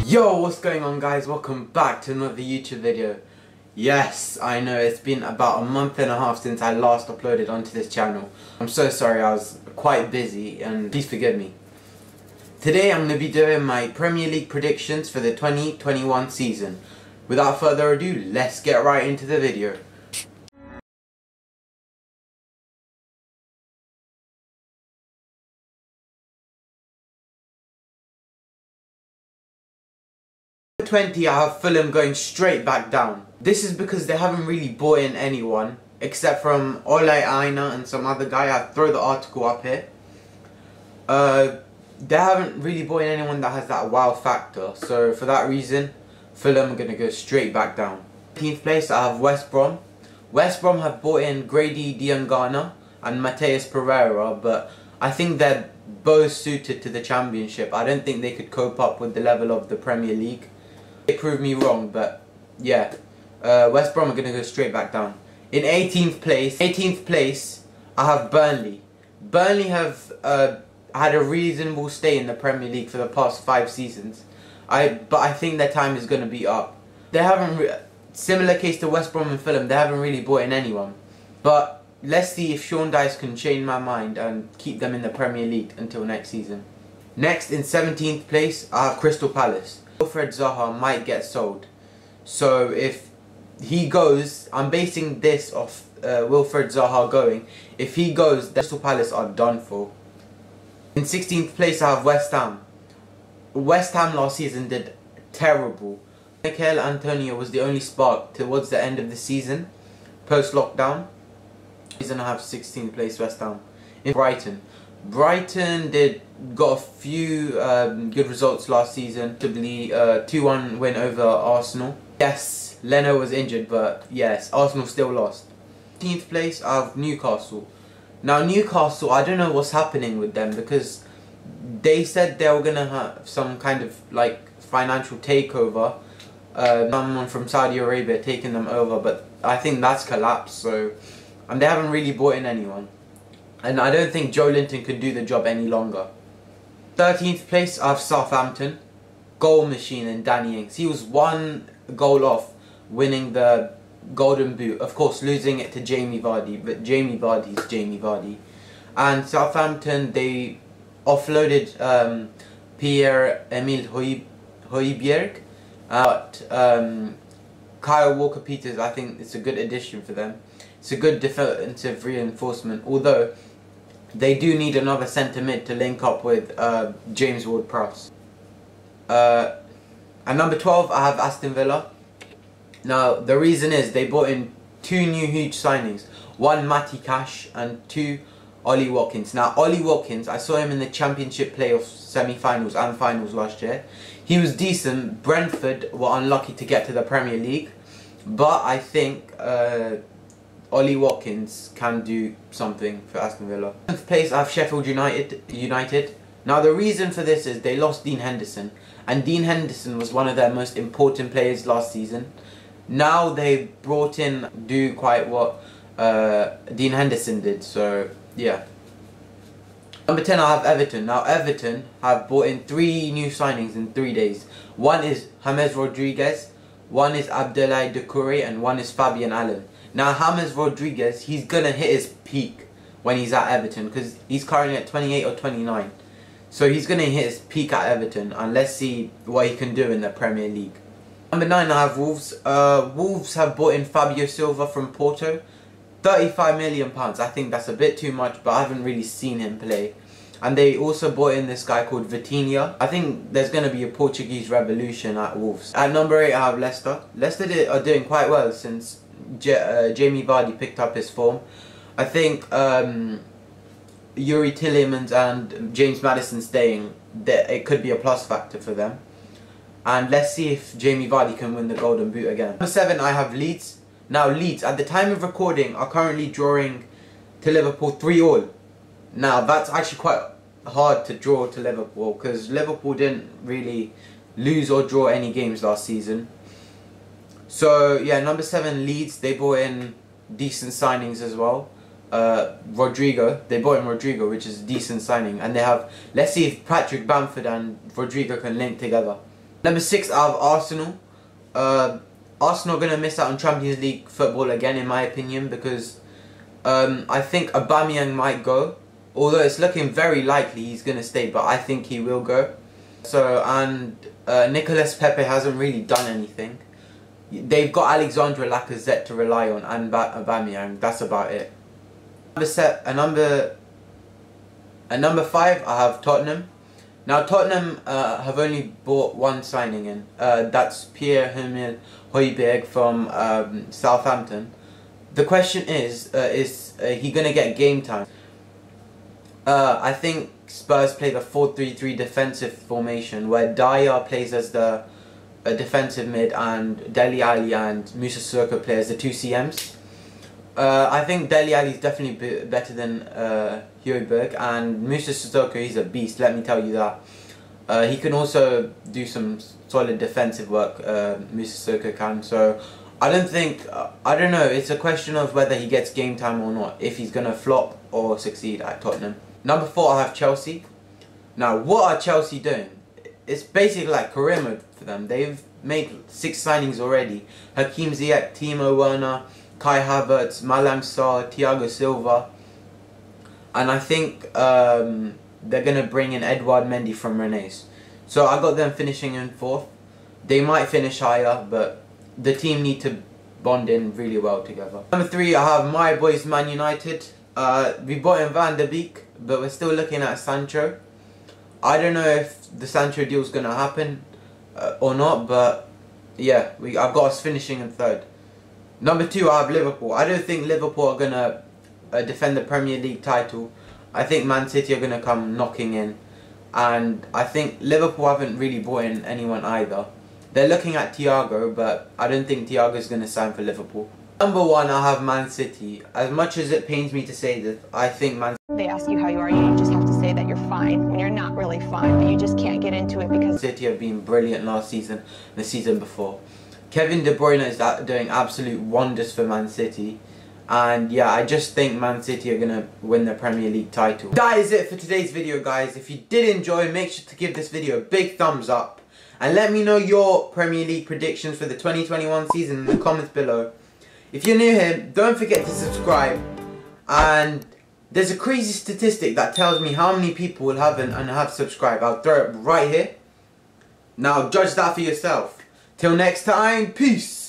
Yo, what's going on guys? Welcome back to another YouTube video. Yes, I know it's been about a month and a half since I last uploaded onto this channel. I'm so sorry, I was quite busy and please forgive me. Today I'm going to be doing my Premier League predictions for the 2021 season. Without further ado, let's get right into the video. Number 20, I have Fulham going straight back down. This is because they haven't really bought in anyone except from Ole Aina and some other guy. I'll throw the article up here. They haven't really bought in anyone that has that wow factor, so for that reason Fulham are going to go straight back down. 18th place I have West Brom. West Brom have bought in Grady Diangana and Mateus Pereira, but I think they're both suited to the Championship. I don't think they could cope up with the level of the Premier League. They proved me wrong, but yeah, West Brom are going to go straight back down. In 18th place I have Burnley. Burnley have had a reasonable stay in the Premier League for the past 5 seasons. But I think their time is going to be up. They haven't, similar case to West Brom and Fulham, they haven't really brought in anyone. But let's see if Sean Dyche can change my mind and keep them in the Premier League until next season. Next, in 17th place, I have Crystal Palace. Wilfred Zaha might get sold. So if he goes, I'm basing this off Wilfred Zaha going. If he goes, Crystal Palace are done for. In 16th place I have West Ham. West Ham last season did terrible. Mikel Antonio was the only spark towards the end of the season, post-lockdown. Reason I have 16th place West Ham. In Brighton. Brighton got a few good results last season. Notably 2-1 win over Arsenal. Yes, Leno was injured, but yes, Arsenal still lost. 15th place I have Newcastle. Now Newcastle, I don't know what's happening with them, because they said they were going to have some kind of like financial takeover. Someone from Saudi Arabia taking them over, but I think that's collapsed. And they haven't really brought in anyone. And I don't think Joe Linton could do the job any longer. 13th place I have Southampton. Goal machine in Danny Ings. He was 1 goal off winning the Golden Boot, of course losing it to Jamie Vardy, but Jamie Vardy's Jamie Vardy. And Southampton, they offloaded Pierre-Emile Højbjerg, but Kyle Walker-Peters, I think it's a good addition for them. It's a good defensive reinforcement, although they do need another centre mid to link up with James Ward-Prowse. And number 12 I have Aston Villa. Now, the reason is they brought in 2 new huge signings. 1 Matty Cash and 2 Ollie Watkins. Now, Ollie Watkins, I saw him in the Championship playoff semi-finals and finals last year. He was decent. Brentford were unlucky to get to the Premier League. But I think Ollie Watkins can do something for Aston Villa. In 7th place, I have Sheffield United. Now, the reason for this is they lost Dean Henderson. And Dean Henderson was one of their most important players last season. Now they brought in, do quite what Dean Henderson did, so yeah. Number 10 I have Everton. Now Everton have brought in 3 new signings in 3 days. 1 is James Rodriguez, 1 is Abdoulaye Doucouré, and 1 is Fabian Allen. Now James Rodriguez, he's gonna hit his peak when he's at Everton, because he's currently at 28 or 29. So he's gonna hit his peak at Everton, and let's see what he can do in the Premier League. Number 9 I have Wolves. Wolves have bought in Fabio Silva from Porto. £35 million. I think that's a bit too much, but I haven't really seen him play. And they also bought in this guy called Vitinha. I think there's going to be a Portuguese revolution at Wolves. At number 8 I have Leicester. Leicester are doing quite well since Jamie Vardy picked up his form. I think Yuri Tillemans and James Maddison staying, it could be a plus factor for them. And let's see if Jamie Vardy can win the Golden Boot again. Number 7 I have Leeds. Now Leeds, at the time of recording, are currently drawing to Liverpool 3-3. Now that's actually quite hard to draw to Liverpool, because Liverpool didn't really lose or draw any games last season. So yeah, number 7 Leeds, they brought in decent signings as well. Rodrigo. They bought in Rodrigo, which is a decent signing. And they have, let's see if Patrick Bamford and Rodrigo can link together. Number 6, I have Arsenal. Arsenal are going to miss out on Champions League football again, in my opinion, because I think Aubameyang might go. Although it's looking very likely he's going to stay, but I think he will go. So, and Nicolas Pepe hasn't really done anything. They've got Alexandre Lacazette to rely on and Aubameyang. That's about it. Number 5, I have Tottenham. Now Tottenham have only bought one signing in. That's Pierre-Emile Højbjerg from Southampton. The question is he gonna get game time? I think Spurs play the 4-3-3 defensive formation where Dyer plays as the defensive mid and Dele Alli and Musa Sissoko play as the 2 CMs. I think Dele Alli is definitely better than Højbjerg, and Musa Sissoko, he's a beast, let me tell you that. He can also do some solid defensive work, Musa Sissoko can, so I don't know, it's a question of whether he gets game time or not, if he's going to flop or succeed at Tottenham. Number 4, I have Chelsea. Now, what are Chelsea doing? It's basically like career mode for them. They've made 6 signings already. Hakim Ziyech, Timo Werner, Kai Havertz, Malang Sarr, Thiago Silva. And I think they're going to bring in Edouard Mendy from Rennes. So I got them finishing in 4th. They might finish higher, but the team need to bond in really well together. Number 3, I have my boys Man United. We bought in Van der Beek, but we're still looking at Sancho. I don't know if the Sancho deal is going to happen or not, but yeah, I've got us finishing in 3rd. Number 2, I have Liverpool. I don't think Liverpool are going to defend the Premier League title. I think Man City are going to come knocking in. And I think Liverpool haven't really brought in anyone either. They're looking at Thiago, but I don't think Thiago is going to sign for Liverpool. Number 1, I have Man City. As much as it pains me to say this, I think Man City... They ask you how you are, you just have to say that you're fine when you're not really fine, but you just can't get into it because... City have been brilliant last season, the season before. Kevin De Bruyne is doing absolute wonders for Man City. And yeah, I just think Man City are going to win the Premier League title. That is it for today's video, guys. If you did enjoy, make sure to give this video a big thumbs up. And let me know your Premier League predictions for the 2021 season in the comments below. If you're new here, don't forget to subscribe. And there's a crazy statistic that tells me how many people will have subscribed. I'll throw it right here. Now judge that for yourself. Till next time, peace.